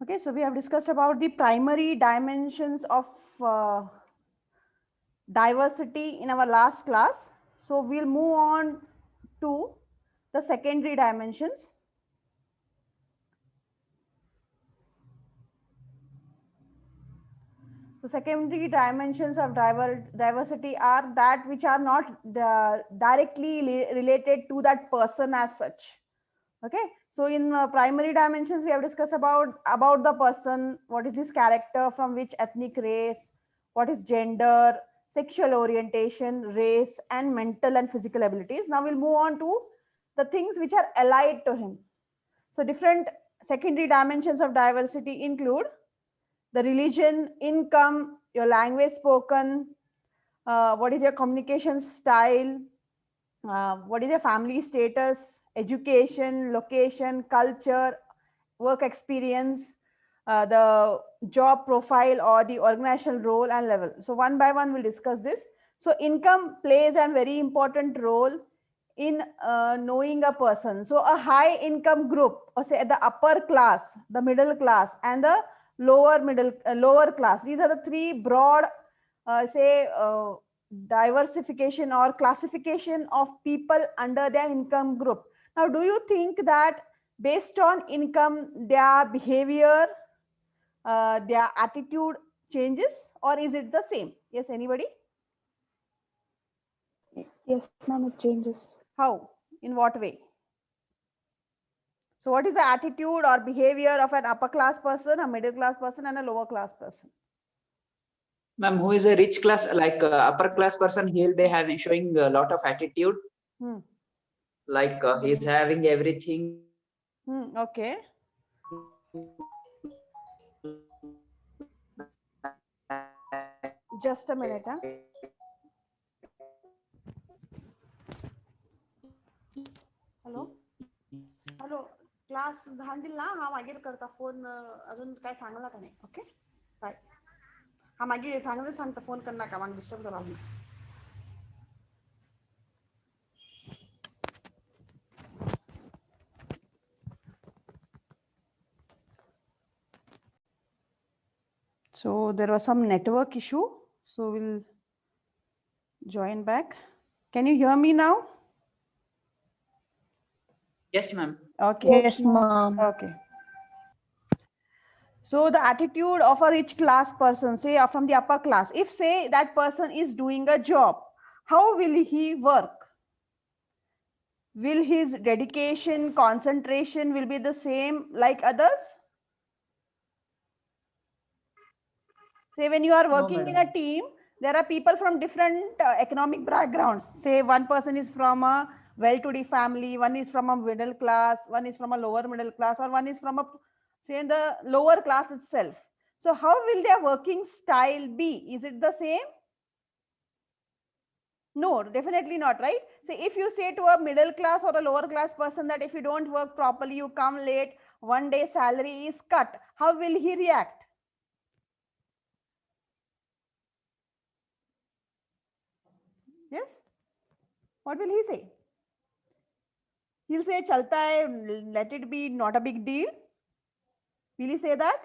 Okay, so we have discussed about the primary dimensions of diversity in our last class. So we'll move on to the secondary dimensions. So secondary dimensions of diversity are that which are not directly related to that person as such. Okay, so in primary dimensions we have discussed about the person, what is his character, from which ethnic race, what is gender, sexual orientation, race, and mental and physical abilities. Now we'll move on to the things which are allied to him. So different secondary dimensions of diversity include the religion, income, your language spoken, what is your communication style, what is your family status, education, location, culture, work experience, the job profile or the organizational role and level. So one by one we'll discuss this. So income plays a very important role in knowing a person. So a high income group, or say the upper class, the middle class, and the lower class. These are the three broad, diversification or classification of people under their income group. Now, do you think that based on income, their behavior, their attitude changes, or is it the same? Yes, anybody? Yes, ma'am, it changes. How? In what way? So what is the attitude or behavior of an upper class person, a middle class person, and a lower class person? Ma'am, who is a rich class, like upper class person, he'll be having showing a lot of attitude. Like he's having everything. Okay. Just a minute. Huh? Hello hello class हांडील ना हा मागीर करता phone अजून काय सांगला का नाही okay bye हा मागीर सांगले सांगता फोन कर नाका म्हाका डिस्टर्ब जाला So there was some network issue, so we'll join back. Can you hear me now? Yes, ma'am. Okay. Yes, ma'am. Okay. So the attitude of a rich class person, say from the upper class, if say that person is doing a job, how will he work? Will his dedication, concentration will be the same like others? Say when you are working in a team, there are people from different economic backgrounds. Say one person is from a well-to-do family, one is from a middle class, one is from a lower middle class, or one is from a, say, in the lower class itself. So how will their working style be? Is it the same? No, definitely not, right? So if you say to a middle class or a lower class person that if you don't work properly, you come late, one day salary is cut, how will he react? Yes? What will he say? He'll say, Chalta hai, let it be, not a big deal. Will he say that?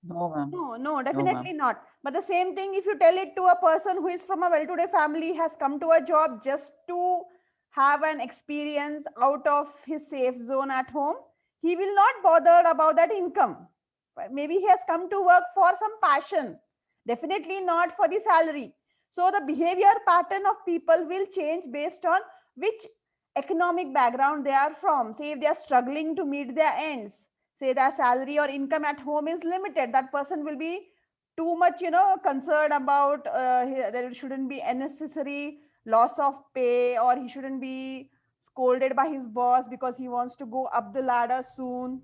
No, ma'am. No, definitely not. But the same thing, if you tell it to a person who is from a well-to-do family, has come to a job just to have an experience out of his safe zone at home, he will not bother about that income. Maybe he has come to work for some passion, definitely not for the salary. So the behavior pattern of people will change based on which economic background they are from. Say if they are struggling to meet their ends, say their salary or income at home is limited, that person will be too much, concerned about there shouldn't be unnecessary loss of pay, or he shouldn't be scolded by his boss because he wants to go up the ladder soon.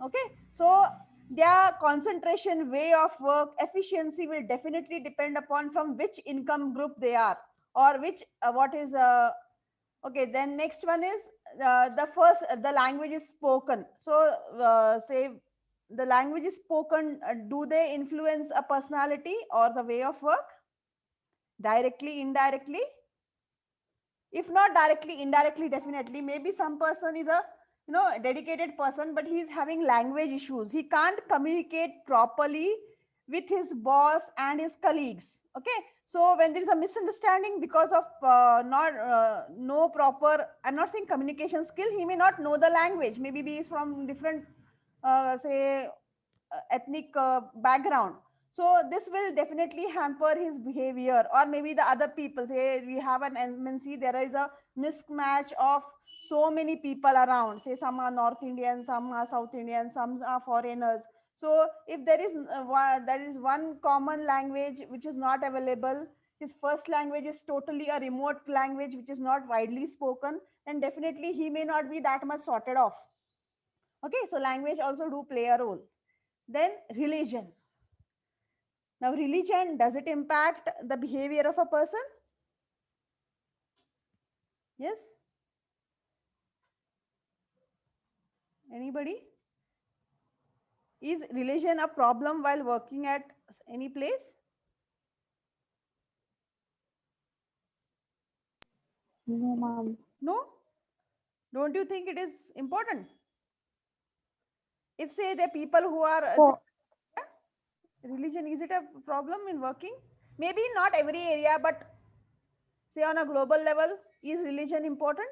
Okay, so their concentration, way of work, efficiency will definitely depend upon from which income group they are, or which what is okay. Then next one is the language is spoken. So say the language is spoken, do they influence a personality or the way of work? Directly, indirectly? If not directly, indirectly, definitely. Maybe some person is a a dedicated person, but he's having language issues. He can't communicate properly with his boss and his colleagues. Okay, so when there is a misunderstanding because of not no proper, I'm not saying communication skill, he may not know the language. Maybe he is from different, say, ethnic background. So this will definitely hamper his behavior. Or maybe the other people, say we have an MNC, there is a mismatch of so many people around. Say some are North Indian, some are South Indian, some are foreigners. So if there is one common language which is not available, his first language is totally a remote language which is not widely spoken, then definitely he may not be that much sorted off. Okay, so language also do play a role. Then religion. Now, religion, does it impact the behavior of a person? Yes? Anybody? Is religion a problem while working at any place? No, ma'am. No? Don't you think it is important? If say the people who are For religion, is it a problem in working? Maybe not every area, but say on a global level, is religion important?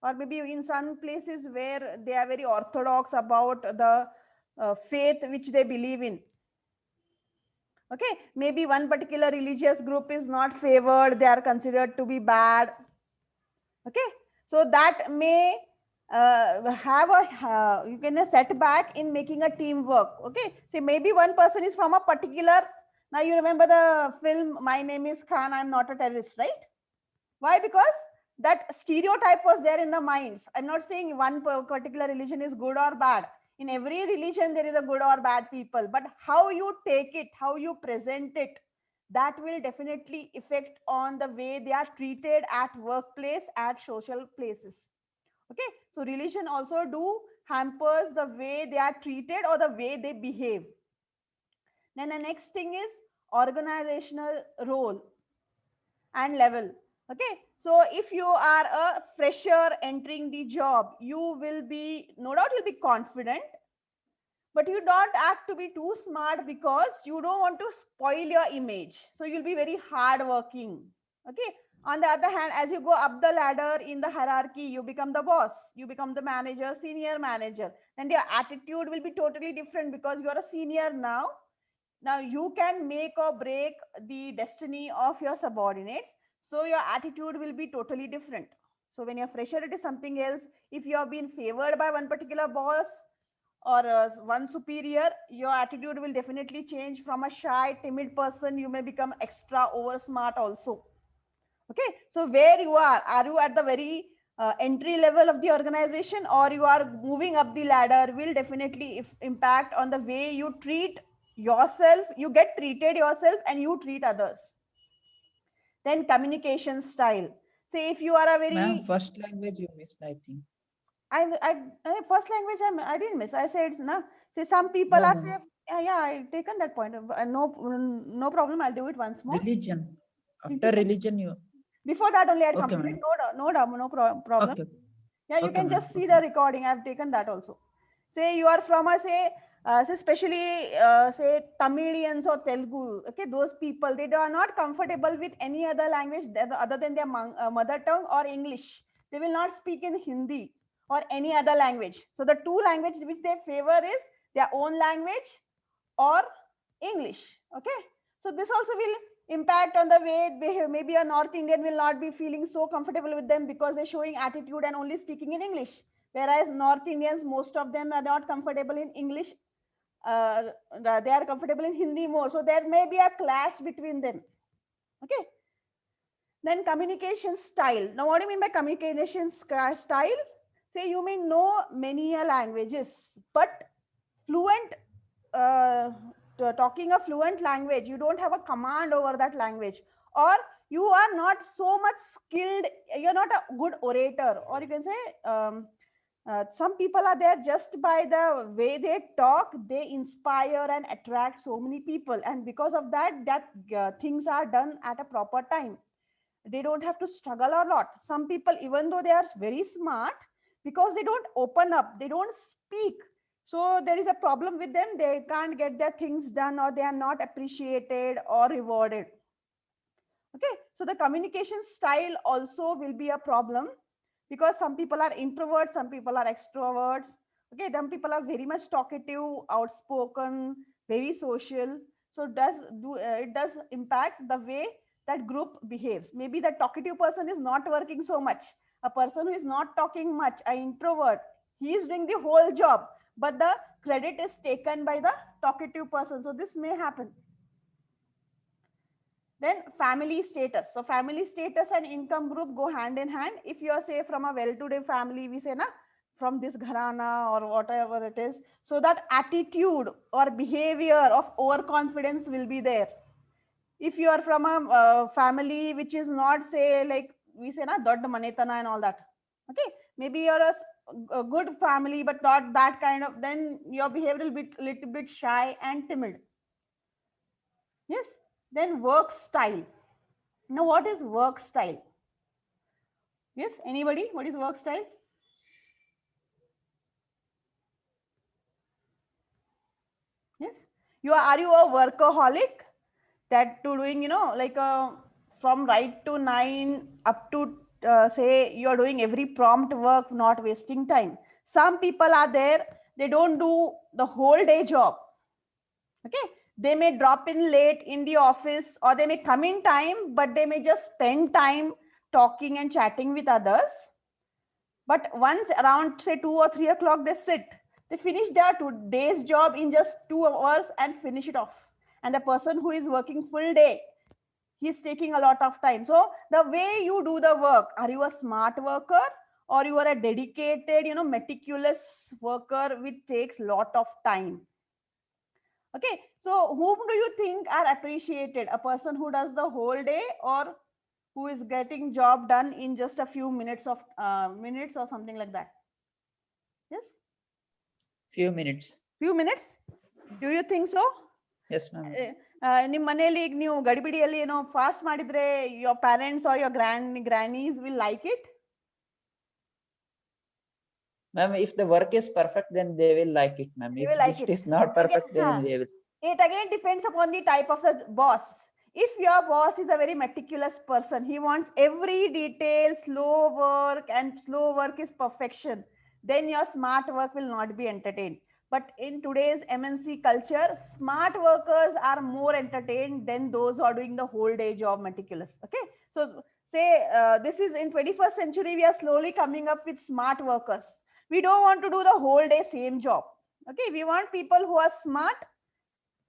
Or maybe in some places where they are very orthodox about the faith which they believe in. Okay, maybe one particular religious group is not favored, they are considered to be bad. Okay, so that may have a you can a setback in making a teamwork. Okay, so maybe one person is from a particular, now you remember the film My Name is Khan, I'm Not a Terrorist, right? Why? Because that stereotype was there in the minds. I'm not saying one particular religion is good or bad. In every religion, there is a good or bad people. But how you take it, how you present it, that will definitely affect on the way they are treated at workplace, at social places. Okay, so religion also do hampers the way they are treated or the way they behave. Then the next thing is organizational role and level. Okay, so if you are a fresher entering the job, you will be, no doubt you'll be confident, but you don't act to be too smart because you don't want to spoil your image. So you'll be very hardworking. Okay, on the other hand, as you go up the ladder in the hierarchy, you become the boss, you become the manager, senior manager, and your attitude will be totally different because you are a senior now. Now you can make or break the destiny of your subordinates. So your attitude will be totally different. So when you're fresher, it is something else. If you have been favored by one particular boss or one superior, your attitude will definitely change. From a shy, timid person, you may become extra over smart also. Okay, so where you are you at the very entry level of the organization, or you are moving up the ladder, will definitely impact on the way you treat yourself, you get treated yourself, and you treat others. Then communication style. Say if you are a Ma'am, very, first language you missed, I think. first language I didn't miss. I said na. Say some people No, are no, say, no. yeah, I've taken that point. No problem. I'll do it once more. Religion. After religion, you. Before that only I had Okay, completed. ma'am. No problem. Okay. Yeah, you Okay, can ma'am. just see Okay. the recording. I've taken that also. Say you are from a say especially say Tamilians or Telugu. Okay, those people, they are not comfortable with any other language other than their mother tongue or English. They will not speak in Hindi or any other language. So the two languages which they favor is their own language or English. Okay, so this also will impact on the way they behave. Maybe a North Indian will not be feeling so comfortable with them because they're showing attitude and only speaking in English. Whereas North Indians, most of them are not comfortable in English. They are comfortable in Hindi more. So there may be a clash between them. Okay. Then communication style. Now, what do you mean by communication style? Say you may know many languages, but fluent talking a fluent language, you don't have a command over that language, or you are not so much skilled, you're not a good orator, or you can say some people are there just by the way they talk, they inspire and attract so many people, and because of that things are done at a proper time. They don't have to struggle a lot. Some people, even though they are very smart, because they don't open up, they don't speak. So there is a problem with them. They can't get their things done, or they are not appreciated or rewarded. Okay, so the communication style also will be a problem, because some people are introverts, some people are extroverts. Okay, some people are very much talkative, outspoken, very social. So it does impact the way that group behaves. Maybe the talkative person is not working so much. A person who is not talking much, an introvert, he is doing the whole job, but the credit is taken by the talkative person. So this may happen. Then family status. So family status and income group go hand in hand. If you are, say, from a well-to-do family, we say na, from this gharana or whatever it is, so that attitude or behavior of overconfidence will be there. If you are from a family which is not, say, like we say na, dodda manetana and all that. Okay, maybe you're a good family, but not that kind of, then your behavior will be a little bit shy and timid. Yes. Then work style. Now, what is work style? Yes, anybody? What is work style? Yes, are you a workaholic, that to doing, like from right to 9 up to say you are doing every prompt work, not wasting time. Some people are there, they don't do the whole day job. Okay, they may drop in late in the office, or they may come in time, but they may just spend time talking and chatting with others. But once around, say, 2 or 3 o'clock, they sit, they finish their day's job in just 2 hours and finish it off. And the person who is working full day, he's taking a lot of time. So the way you do the work, are you a smart worker, or you are a dedicated, meticulous worker which takes lot of time? Okay, so whom do you think are appreciated? A person who does the whole day, or who is getting job done in just a few minutes or something like that? Yes, few minutes. Few minutes. Do you think so? Yes, ma'am. ನಿಮ್ಮ ಮನೆಯಲ್ಲಿ ಈಗ ನೀವು ಗಡಿಬಿಡಿಯಲ್ಲಿ ಏನೋ fast ಮಾಡಿದ್ರೆ your parents or your grannies will like it? Ma'am, if the work is perfect, then they will like it, ma'am. If it is not perfect, then they will. It again depends upon the type of the boss. If your boss is a very meticulous person, he wants every detail, slow work is perfection, then your smart work will not be entertained. But in today's MNC culture, smart workers are more entertained than those who are doing the whole day job meticulous. Okay, so say this is in 21st century, we are slowly coming up with smart workers. We don't want to do the whole day same job. Okay, we want people who are smart.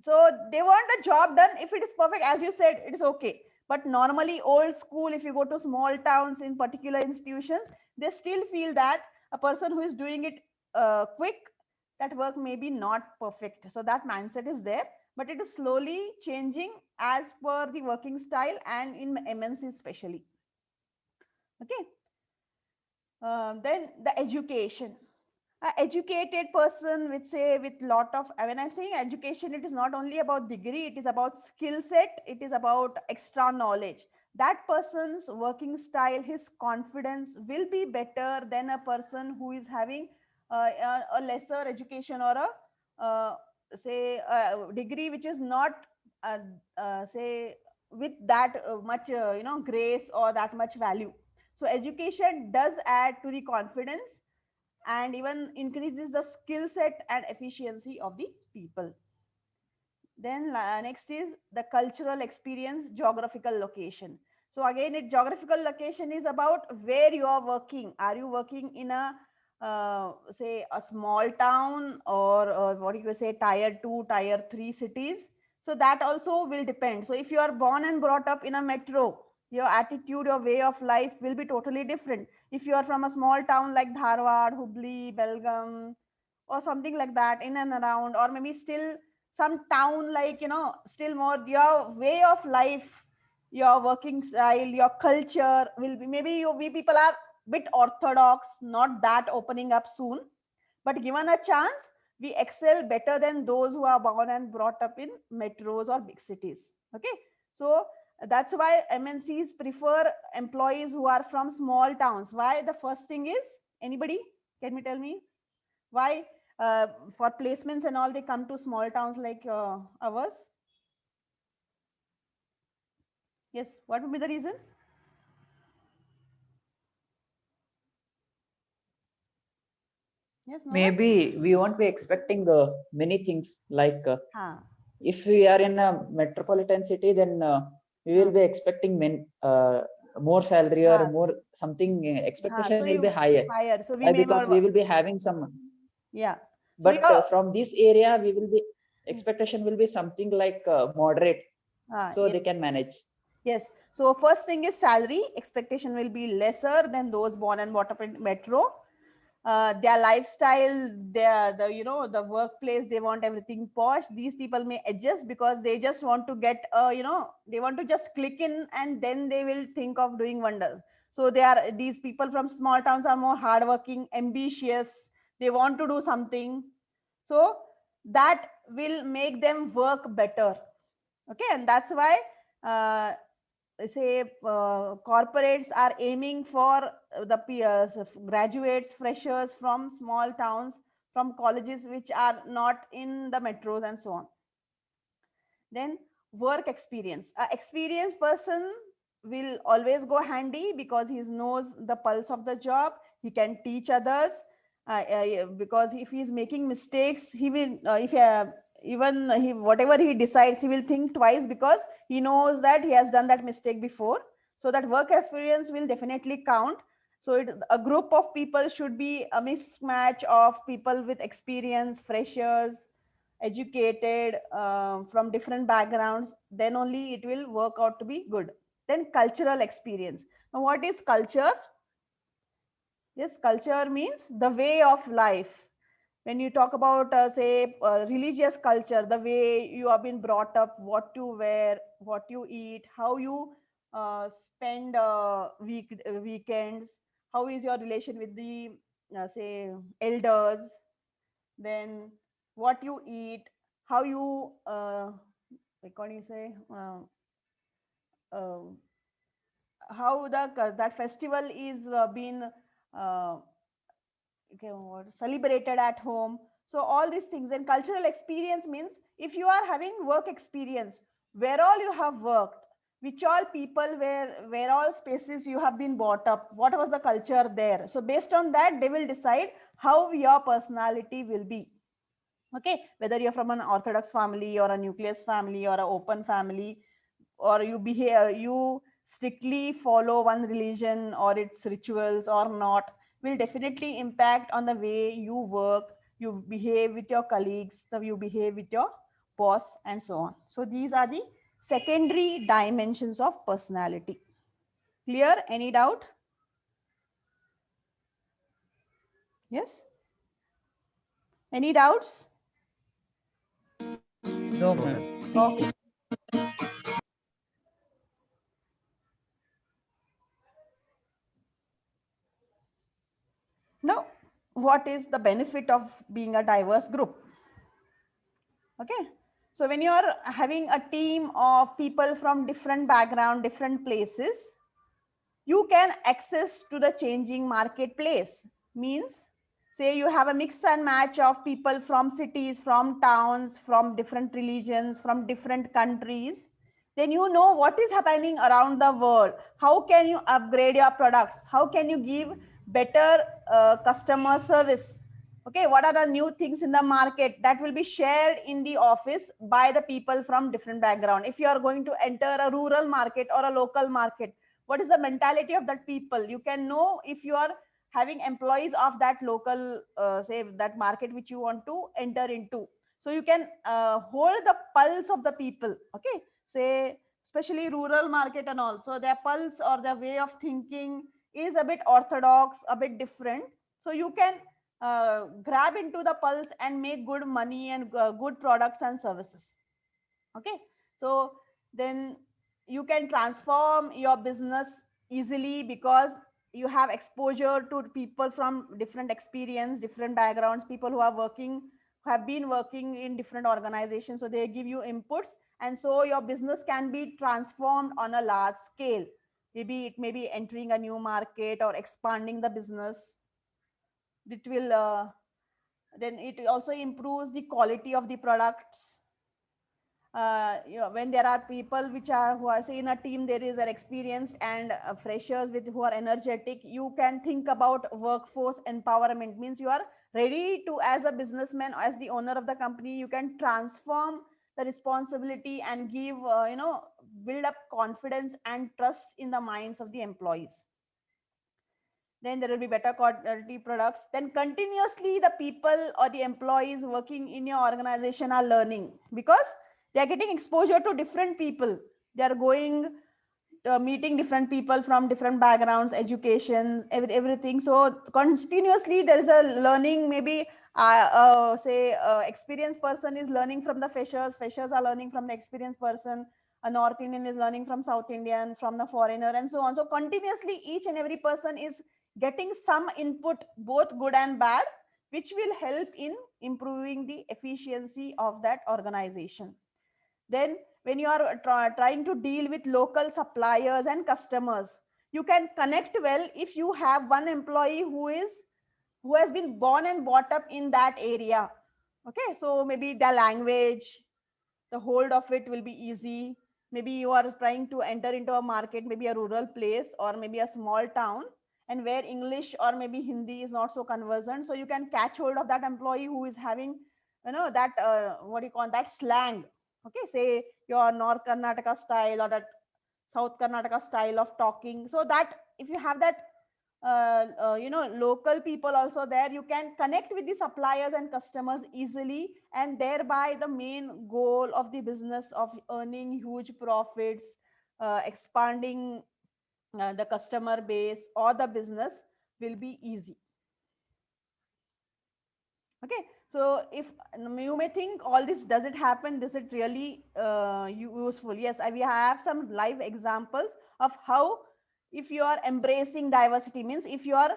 So they want a job done. If it is perfect, as you said, it is okay. But normally old school, if you go to small towns in particular institutions, they still feel that a person who is doing it quick, that work may be not perfect. So that mindset is there, but it is slowly changing as per the working style, and in MNC especially. Okay. Then the education. An educated person with, say, with lot of, when I'm saying education, it is not only about degree, it is about skill set, it is about extra knowledge. That person's working style, his confidence will be better than a person who is having a lesser education, or a say a degree which is not say with that much grace or that much value. So education does add to the confidence, and even increases the skill set and efficiency of the people. Then next is the cultural experience, geographical location. So again, geographical location is about where you are working. Are you working in a say a small town, or what you say, tier 2, tier 3 cities? So that also will depend. So if you are born and brought up in a metro, your attitude, your way of life will be totally different. If you are from a small town like Dharwad, Hubli, Belgaum, or something like that, in and around, or maybe still some town like, still more, your way of life, your working style, your culture will be, maybe we people are bit orthodox, not that opening up soon, but given a chance, we excel better than those who are born and brought up in metros or big cities. Okay, so that's why MNCs prefer employees who are from small towns. Why? The first thing is, anybody? Can you tell me why for placements and all they come to small towns like ours? Yes, what would be the reason? Yes, no one? Maybe we won't be expecting many things like if we are in a metropolitan city, then we will be expecting more salary or more something. Expectation So will be higher. higher. So we Why? may Because not. we will be having some. Yeah. So But from this area, we will be expectation will be something like moderate, so yes. they can manage. Yes. So first thing is salary. Expectation will be lesser than those born and brought up in metro. Their lifestyle, the workplace, they want everything posh. These people may adjust because they just want to get, they want to just click in and then they will think of doing wonders. So these people from small towns are more hardworking, ambitious. They want to do something. So that will make them work better. Okay, and that's why corporates are aiming for the peers, graduates, freshers from small towns, from colleges which are not in the metros and so on. Then work experience. An experienced person will always go handy because he knows the pulse of the job. He can teach others because if he's making mistakes, he will, whatever he decides, he will think twice because he knows that he has done that mistake before. So that work experience will definitely count. So a group of people should be a mismatch of people with experience, freshers, educated, from different backgrounds. Then only it will work out to be good. Then cultural experience. Now what is culture? Yes, culture means the way of life. When you talk about religious culture, the way you have been brought up, what you wear, what you eat, how you spend weekends, how is your relation with the elders, then what you eat, how you like what do you say uh, how that festival is being uh, celebrated at home. So all these things. And cultural experience means if you are having work experience, where all you have worked, which all people, where all spaces you have been brought up, what was the culture there. So based on that, they will decide how your personality will be. Okay, whether you're from an orthodox family or a nucleus family or an open family, or you strictly follow one religion or its rituals or not, will definitely impact on the way you work, you behave with your colleagues, you behave with your boss, and so on. So these are the secondary dimensions of personality. Clear? Any doubt? Yes? Any doubts? No, ma'am. Okay. Now, what is the benefit of being a diverse group? Okay. So when you are having a team of people from different background, different places, you can access to the changing marketplace. Means, say you have a mix and match of people from cities, from towns, from different religions, from different countries. Then you know what is happening around the world. How can you upgrade your products? How can you give better customer service? Okay, what are the new things in the market that will be shared in the office by the people from different background? If you are going to enter a rural market or a local market, what is the mentality of that people? You can know if you are having employees of that local say that market which you want to enter into. So you can hold the pulse of the people. Okay, say especially rural market and all, so their pulse or their way of thinking is a bit orthodox, a bit different. So you can grab into the pulse and make good money and good products and services. Okay, so then you can transform your business easily because you have exposure to people from different experience, different backgrounds, people who are working, who have been working in different organizations, so they give you inputs, and so your business can be transformed on a large scale. Maybe it may be entering a new market or expanding the business. It will then it also improves the quality of the products. When there are people who are, say, in a team, there is an experienced and freshers who are energetic, you can think about workforce empowerment. Means you are ready to, as a businessman, as the owner of the company, you can transform the responsibility and give build up confidence and trust in the minds of the employees. Then there will be better quality products. Then continuously the people or the employees working in your organization are learning, because they are getting exposure to different people. They are going meeting different people from different backgrounds, education, everything. So continuously there is a learning. Maybe say experienced person is learning from the freshers are learning from the experienced person, a North Indian is learning from South Indian, from the foreigner, and so on. So continuously each and every person is getting some input, both good and bad, which will help in improving the efficiency of that organization. Then when you are trying to deal with local suppliers and customers, you can connect well if you have one employee who has been born and brought up in that area. Okay, so maybe the language, the hold of it will be easy. Maybe you are trying to enter into a market, maybe a rural place or maybe a small town, and where English or maybe Hindi is not so conversant. So you can catch hold of that employee who is having, that what do you call that, slang. Okay, say your North Karnataka style or that South Karnataka style of talking. So that if you have that local people also there, you can connect with the suppliers and customers easily, and thereby the main goal of the business of earning huge profits, expanding the customer base or the business will be easy. Okay, so if you may think all this, does it happen, is it really useful? Yes, we have some live examples of how, if you are embracing diversity, means if you are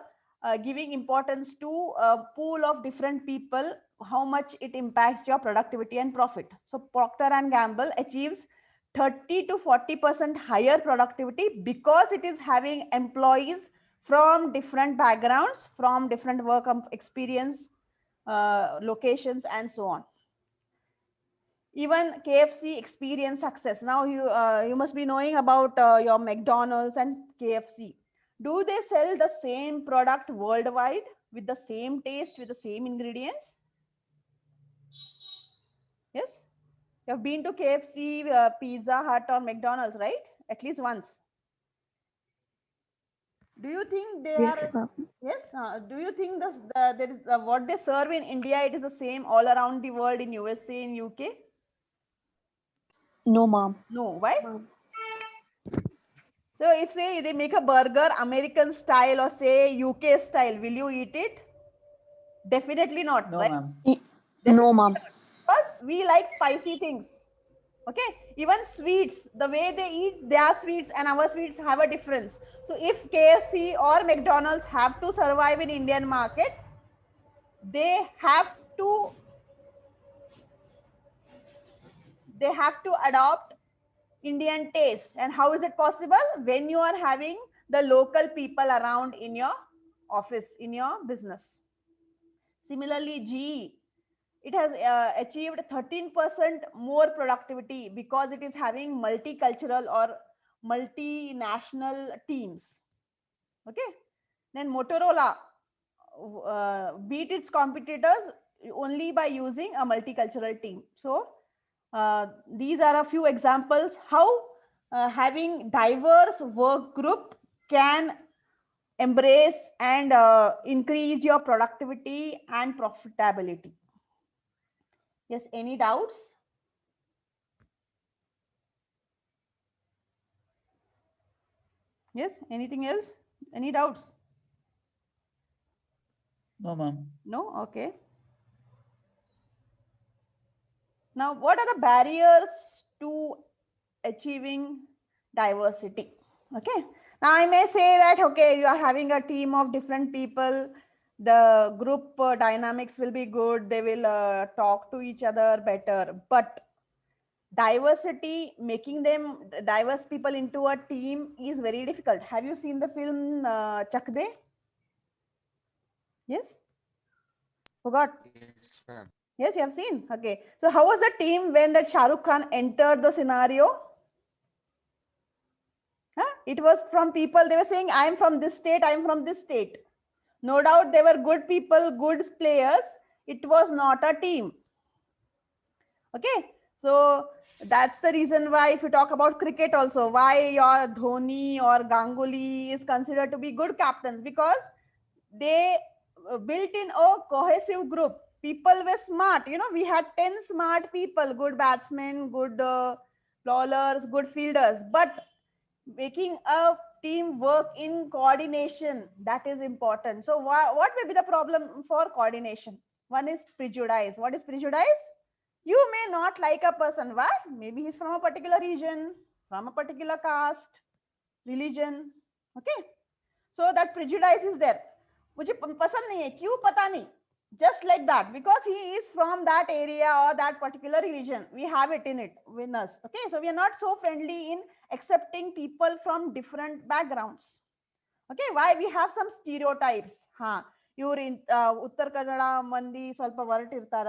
giving importance to a pool of different people, how much it impacts your productivity and profit. So Procter and Gamble achieves 30 to 40% higher productivity because it is having employees from different backgrounds, from different work experience, locations, and so on. Even KFC experience success. Now you must be knowing about your McDonald's and KFC. Do they sell the same product worldwide with the same taste, with the same ingredients? Yes, you have been to KFC, Pizza Hut, or McDonald's, right? At least once. Do you think they Yes, are? ma'am. Yes. Do you think there is what they serve in India? It is the same all around the world, in USA, in UK? No, ma'am. No. Why? Ma'am. So if say they make a burger American style or say UK style, will you eat it? Definitely not, No, right? ma'am. No, ma'am. Because we like spicy things. Okay, even sweets, the way they eat their sweets and our sweets have a difference. So if KFC or McDonald's have to survive in Indian market, they have to adopt Indian taste. And how is it possible? When you are having the local people around in your office, in your business. Similarly, GE, it has achieved 13% more productivity because it is having multicultural or multinational teams. Okay, then Motorola beat its competitors only by using a multicultural team. So these are a few examples how having diverse work group can embrace and increase your productivity and profitability. Yes, any doubts? Yes, anything else? Any doubts? No, ma'am. No? Okay. Now, what are the barriers to achieving diversity? Okay. Now, I may say that, okay, you are having a team of different people. The group dynamics will be good. They will talk to each other better. But diversity, making them diverse people into a team is very difficult. Have you seen the film Chak De? Yes. Forgot. Yes, ma'am. Yes, you have seen. Okay. So how was the team when that Shah Rukh Khan entered the scenario? Huh? It was from people, they were saying, I am from this state, I am from this state. No doubt they were good people, good players. It was not a team. Okay. So that's the reason why, if you talk about cricket also, why your Dhoni or Ganguly is considered to be good captains, because they built in a cohesive group. People were smart. You know, we had 10 smart people, good batsmen, good bowlers, good fielders, but making a team work in coordination, that is important. So what may be the problem for coordination? One is prejudice. What is prejudice? You may not like a person. Why? Maybe he's from a particular region, from a particular caste, religion. Okay. So that prejudice is there. मुझे पसंद नहीं है, क्यों पता नहीं. Just like that, because he is from that area or that particular religion, we have it in us. Okay, so we are not so friendly in accepting people from different backgrounds. Okay, why? We have some stereotypes. Iವರು Uttara Kannada ಮಂದಿ ಸ್ವಲ್ಪ ಹೊರಟಿರ್ತಾರ,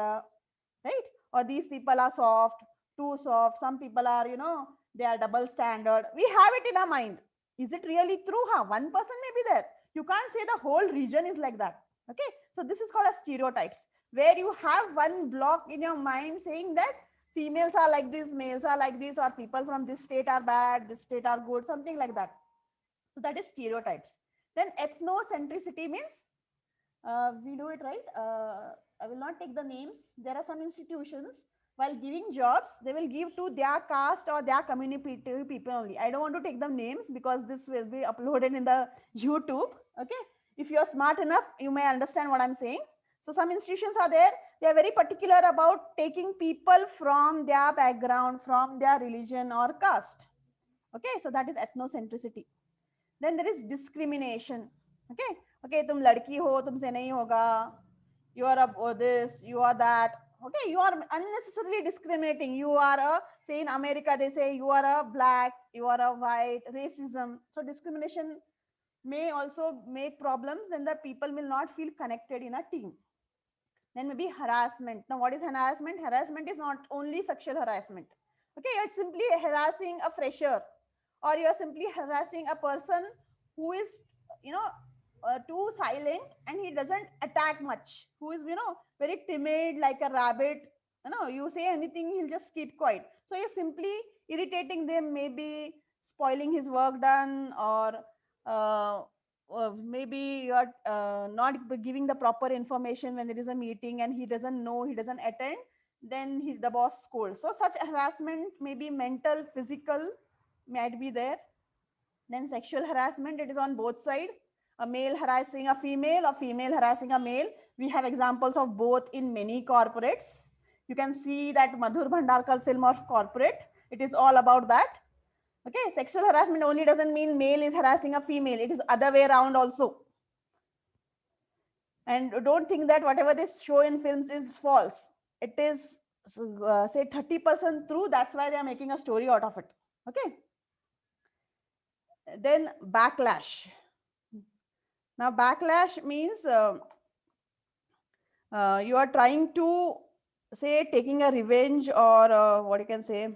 right? Or these people are soft, too soft. Some people are, they are double standard. We have it in our mind. Is it really true? One person may be there. You can't say the whole region is like that. Okay, so this is called as stereotypes, where you have one block in your mind saying that females are like this, males are like this, or people from this state are bad, this state are good, something like that. So that is stereotypes. Then ethnocentricity means, we do it right. I will not take the names. There are some institutions, while giving jobs, they will give to their caste or their community people only. I don't want to take the names because this will be uploaded in the YouTube. Okay. If you are smart enough, you may understand what I'm saying. So some institutions are there. They are very particular about taking people from their background, from their religion or caste. Okay. So that is ethnocentricity. Then there is discrimination. Okay. Okay. तुम लड़की हो, तुमसे नहीं होगा. You are a this, you are that. Okay, you are unnecessarily discriminating. You are a, say in America, they say you are a black, you are a white, racism. So discrimination may also make problems, then the people will not feel connected in a team. Then maybe harassment. Now, what is harassment? Harassment is not only sexual harassment. Okay, you're simply harassing a fresher, or you're simply harassing a person who is, too silent and he doesn't attack much, who is, very timid like a rabbit. You say anything, he'll just keep quiet. So you're simply irritating them, maybe spoiling his work done, or maybe you're not giving the proper information when there is a meeting and he doesn't know, he doesn't attend, then the boss scolds. So such harassment may be mental, physical, might be there. Then sexual harassment, it is on both sides. A male harassing a female or female harassing a male. We have examples of both in many corporates. You can see that Madhur Bhandarkar film of Corporate. It is all about that. Okay, sexual harassment only doesn't mean male is harassing a female. It is other way around also. And don't think that whatever they show in films is false. It is, say, 30% true. That's why they are making a story out of it. Okay. Then backlash. Now, backlash means you are trying to, say, taking a revenge, or what you can say,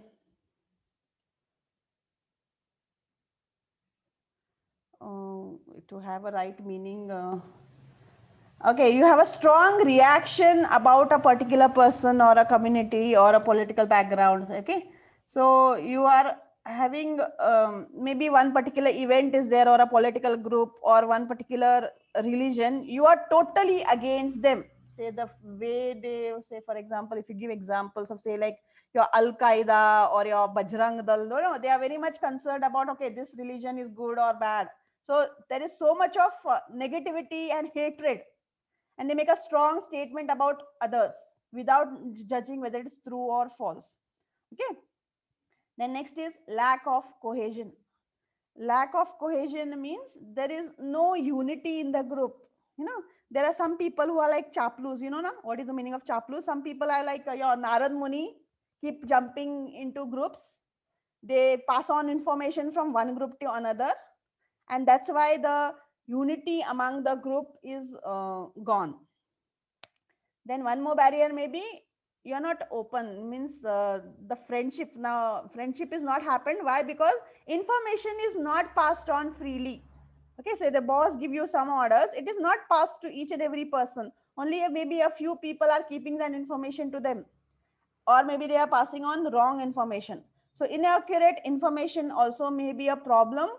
to have a right meaning. Okay, you have a strong reaction about a particular person or a community or a political background. Okay, so you are having maybe one particular event is there, or a political group or one particular religion, you are totally against them. Say the way they say, for example, if you give examples of, say, like your Al Qaeda or your Bajrang Dal, no, they are very much concerned about, okay, this religion is good or bad. So there is so much of negativity and hatred, and they make a strong statement about others without judging whether it's true or false. Okay. Then next is lack of cohesion. Lack of cohesion means there is no unity in the group. There are some people who are like chaplus. What is the meaning of chaplus? Some people are like your Narad Muni, keep jumping into groups. They pass on information from one group to another, and that's why the unity among the group is gone. Then one more barrier may be you're not open, means the friendship, now friendship is not happened. Why? Because information is not passed on freely. Okay, so the boss give you some orders, it is not passed to each and every person. Only maybe a few people are keeping that information to them, or maybe they are passing on wrong information. So inaccurate information also may be a problem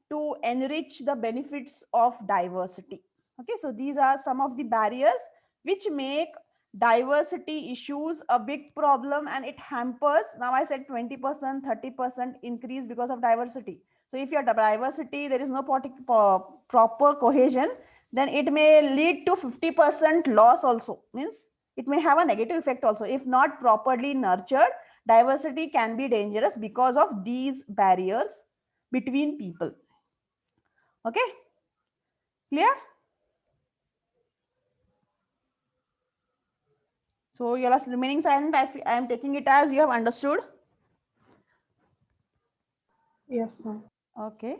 to enrich the benefits of diversity. Okay, so these are some of the barriers which make diversity issues a big problem, and it hampers. Now I said 20%, 30% increase because of diversity. So if you have diversity, there is no proper cohesion, then it may lead to 50% loss also. Means it may have a negative effect also. If not properly nurtured, diversity can be dangerous because of these barriers between people. Okay, clear? So you are remaining silent. I am taking it as you have understood. Yes, ma'am. Okay.